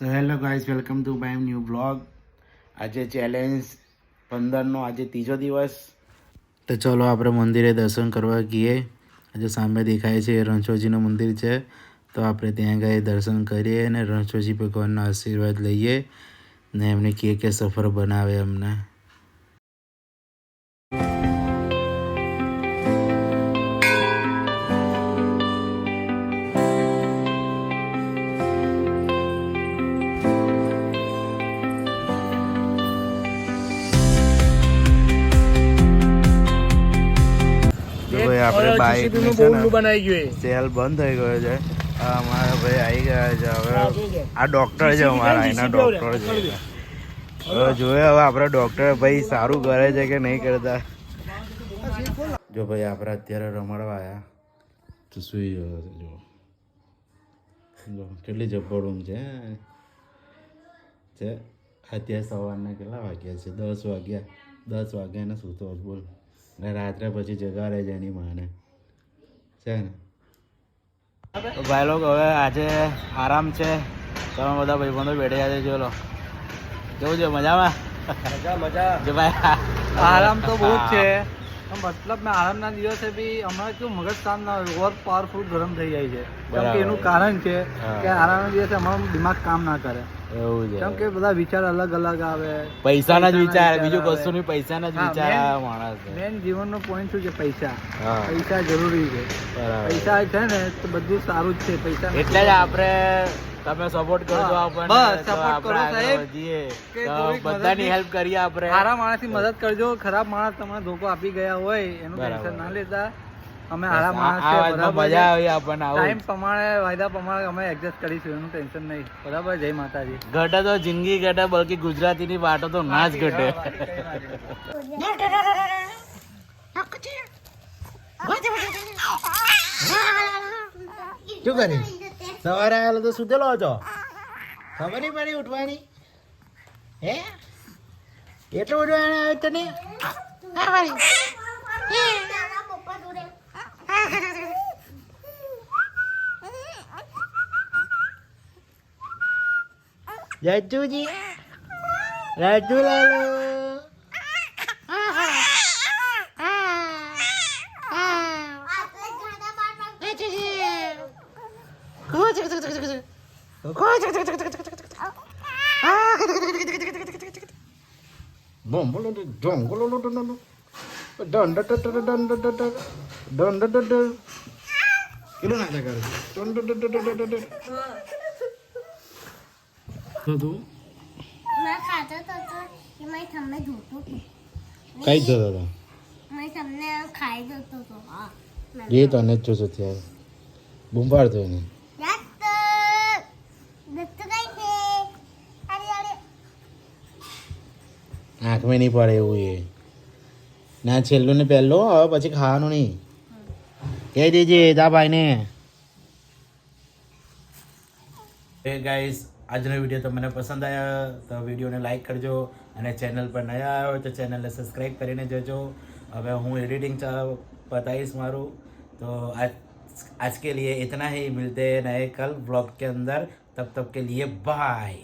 તો hello guys, welcome to my new blog. આજે challenge 15નો આજે ત્રીજો દિવસ. તો ચલો આપણે મંદિરે દર્શન કરવા ગઈએ. આજે સામે દેખાય છે એ રણછોડજીનું મંદિર છે, તો આપણે ત્યાં ગઈ દર્શન કરીએ અને રણછોડજી ભગવાનના આશીર્વાદ લઈએ ને એમની કે સફર બનાવે અમને. આપણે બાઈક બનાવી ગયું, સેલ બંધ થઈ ગયો છે. અમારા ભાઈ આવી ગયા છે. હવે આ ડોક્ટર છે અમારા, એના ડોક્ટર છે. હવે જોઈએ હવે આપણે ડોક્ટર ભાઈ સારું કરે છે કે નહીં કરતા. જો ભાઈ આપણે અત્યારે રમાડવા આવ્યા તો સુઈ ગયો છે. જો કેટલી જબ્બર રૂમ છે. અત્યારે સવારના કેટલા વાગ્યા છે? 10 વાગ્યા. 10 વાગ્યાને સૂતો બોલ, ને રાત્રે પછી જગાડે છે એની માને, છે ને. ભાઈ લોકો હવે આજે આરામ છે. તમે બધા ભાઈબંધો બેઠા છે. જો લો કેવું છે? મજામાં? મજા જો ભાઈ આરામ તો બહુ જ છે. મતલબ મેં આરામના દિવસે બી હમણાં કેવું મગજ કામ ના હોય, ઓવર પાવરફુલ ગરમ થઈ જાય છે. કેમ કે એનું કારણ છે કે આરામના દિવસે અમારું દિમાગ કામ ના કરે. એવું છે, કેમ કે બધા વિચાર અલગ અલગ આવે. પૈસાના જ વિચાર, બીજું કશું નહીં. પૈસાના જ વિચાર આવે માણસ. મેન જીવનનો પોઈન્ટ શું છે? પૈસા. પૈસા જરૂરી છે. પૈસા છે ને તો બધું સારું જ છે. પૈસા એટલે જ આપણે તમે સપોર્ટ કરજો આપણને. બસ સપોર્ટ કરો સાહેબ, બધાની હેલ્પ કરીએ આપણે. સારા માણસની મદદ કરજો. ખરાબ માણસ તમને ધોકો આપી ગયા હોય એનું ટેન્શન ના લેતા. અમે સારા માણસ છે, બરાબર. મજા આવી આપણને. ટાઈમ પ્રમાણે, વાયદા પ્રમાણે અમે એડજસ્ટ કરીશું, એનું ટેન્શન નહીં. બરાબર. જય માતાજી. ઘટે તો જિંદગી ઘટે, બલકી ગુજરાતીની વાતો તો ના જ ઘટે. શું કરી? સવારે આવેલો તો સુતેલો હતો, ખબર નહીં પડી ઉઠવાની. હે એટલું ઉઠવાનું આવે તને? રાજુજી, રાજુ લાલો, કઈ જતો હતો? એ તને જ જોશો ત્યારે બૂમ પાડતો એને. આંખમાં નહીં પડે એવું એ ના. છેલ્લું ને પહેલું, હવે પછી ખાવાનું નહીં. કહી દેજે તા ભાઈને. એ ગાઈસ, આજનો વિડીયો તમને પસંદ આવ્યો તો વિડીયોને લાઈક કરજો, અને ચેનલ પર નયા આવ્યો તો ચેનલને સબસ્ક્રાઈબ કરીને જજો. હવે હું એડિટિંગ बताइस मारू. तो आज के लिए इतना ही. मिलते हैं नए कल ब्लॉग के अंदर. तब तक के लिए बाय.